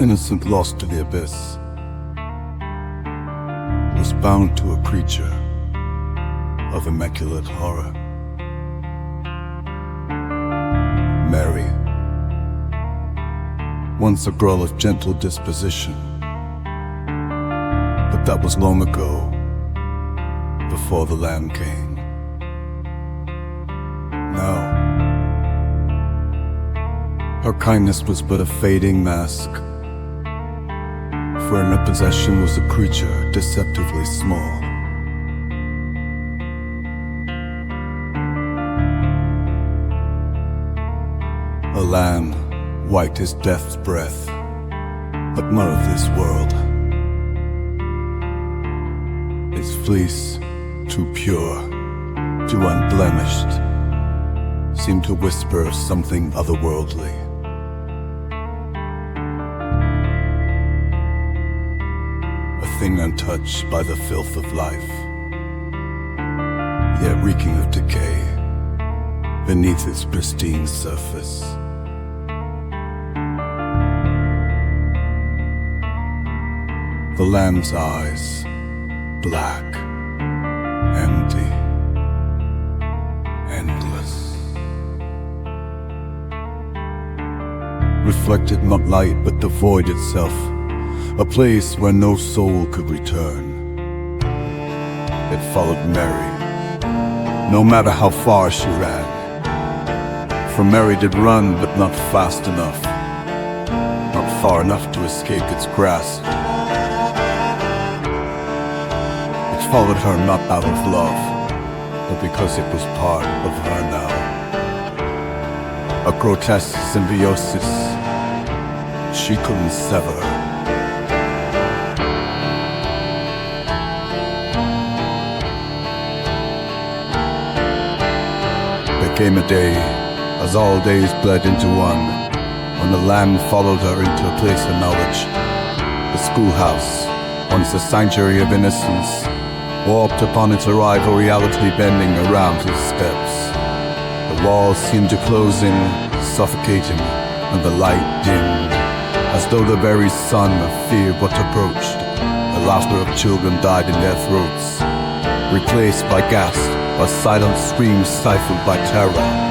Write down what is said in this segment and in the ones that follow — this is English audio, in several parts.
innocent lost to the abyss, was bound to a creature of immaculate horror. Mary, once a girl of gentle disposition, but that was long ago, before the Lamb came. Now, her kindness was but a fading mask, for in her possession was a creature deceptively small. A lamb white as death's breath, but not of this world. Its fleece, too pure, too unblemished, seemed to whisper of something otherworldly. A thing untouched by the filth of life, yet reeking of decay beneath its pristine surface. The lamb's eyes, black, empty, endless, reflected not light but the void itself, a place where no soul could return. It followed Mary, no matter how far she ran, for Mary did run but not fast enough, not far enough to escape its grasp. Followed her not out of love, but because it was part of her now. A grotesque symbiosis she couldn't sever. There came a day, as all days bled into one, when the Lamb followed her into a place of knowledge. The schoolhouse, once a sanctuary of innocence, warped upon its arrival, reality bending around its steps. The walls seemed to close in, suffocating, and the light dimmed, as though the very sun of fear but approached. The laughter of children died in their throats, replaced by gasps or silent screams stifled by terror.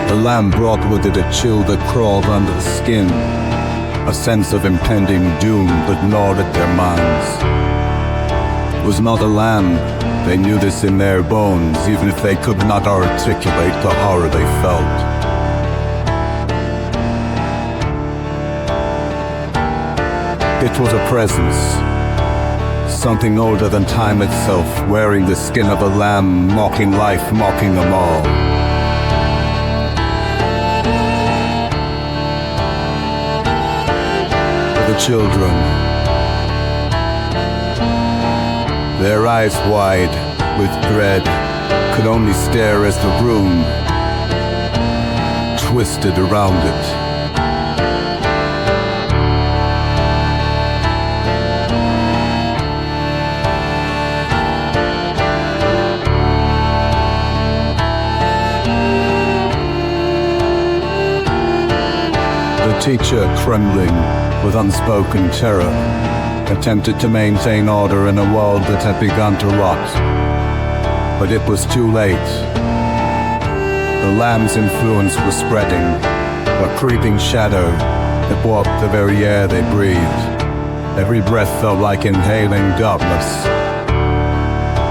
The Lamb brought with it a chill that crawled under the skin, a sense of impending doom that gnawed at their minds. It was not a lamb, they knew this in their bones, even if they could not articulate the horror they felt. It was a presence, something older than time itself, wearing the skin of a lamb, mocking life, mocking them all. The children, their eyes wide with dread, could only stare as the room twisted around it. The teacher, trembling with unspoken terror, attempted to maintain order in a world that had begun to rot. But it was too late. The Lamb's influence was spreading, a creeping shadow that warped the very air they breathed. Every breath felt like inhaling darkness.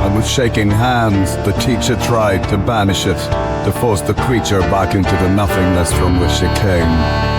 And with shaking hands, the teacher tried to banish it, to force the creature back into the nothingness from which it came.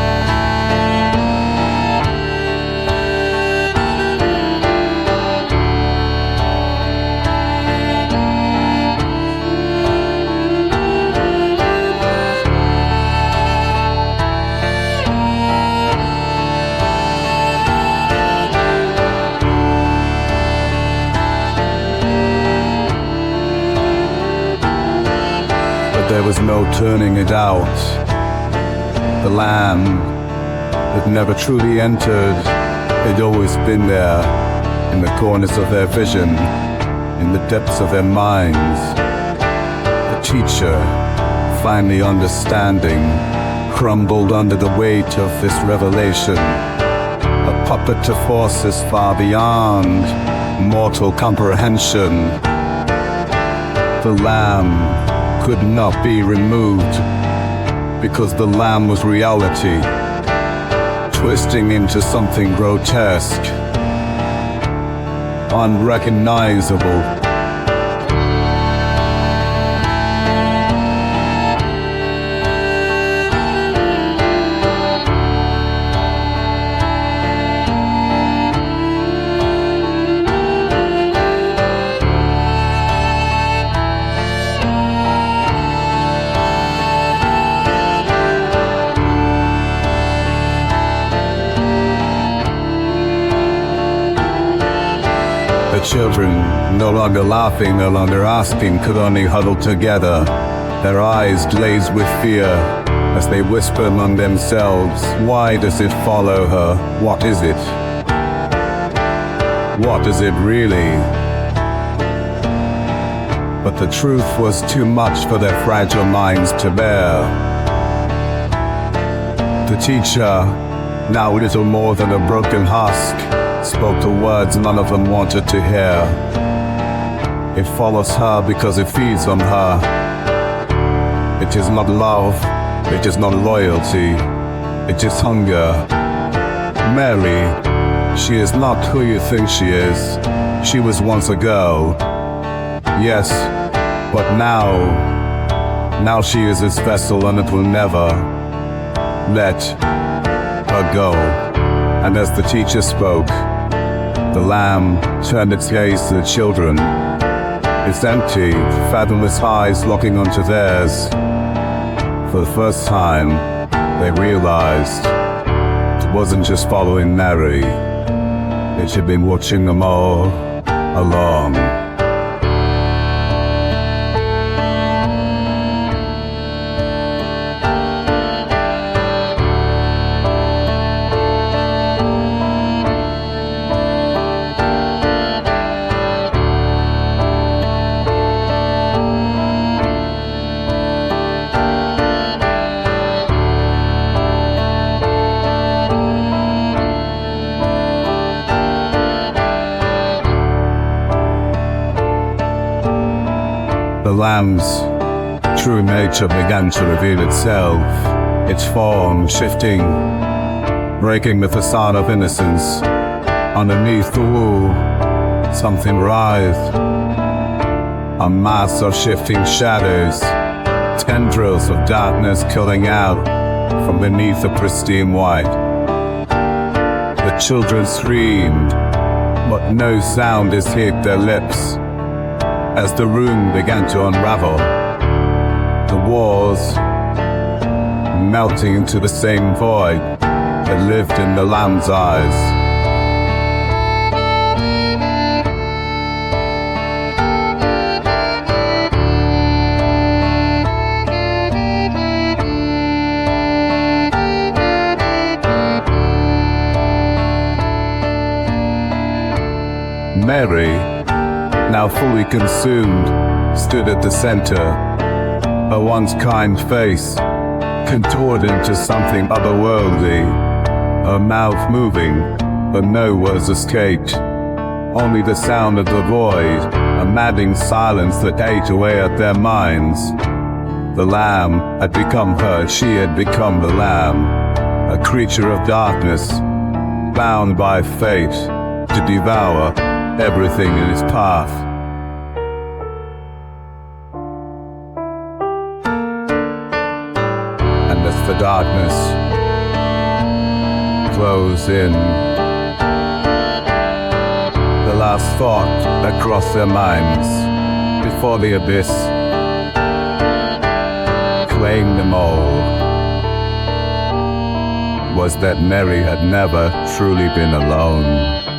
There was no turning it out. The Lamb that never truly entered. They'd always been there, in the corners of their vision, in the depths of their minds. The teacher, finally understanding, crumbled under the weight of this revelation, a puppet to forces far beyond mortal comprehension. The lamb could not be removed, because the lamb was reality, twisting into something grotesque, unrecognizable. The children, no longer laughing, no longer asking, could only huddle together, their eyes glazed with fear, as they whisper among themselves, "Why does it follow her? What is it? What is it really?" But the truth was too much for their fragile minds to bear. The teacher, now little more than a broken husk, spoke the words none of them wanted to hear. It follows her because it feeds on her. It is not love, it is not loyalty, it is hunger. Mary, she is not who you think she is. She was once a girl. Yes, but now she is his vessel, and it will never let her go. And as the teacher spoke, the lamb turned its gaze to the children, its empty, fathomless eyes locking onto theirs. For the first time, they realized it wasn't just following Mary, it had been watching them all along. The lamb's true nature began to reveal itself, its form shifting, breaking the facade of innocence. Underneath the wool, something writhed, a mass of shifting shadows, tendrils of darkness curling out from beneath the pristine white. The children screamed, but no sound escaped their lips. As the room began to unravel, the walls melting into the same void that lived in the lamb's eyes. Mary, now fully consumed, stood at the center, her once kind face contorted into something otherworldly, her mouth moving, but no words escaped, only the sound of the void, a maddening silence that ate away at their minds. The lamb had become her, she had become the lamb, a creature of darkness, bound by fate to devour everything in its path. And as the darkness closed in, the last thought that crossed their minds before the abyss claimed them all was that Mary had never truly been alone.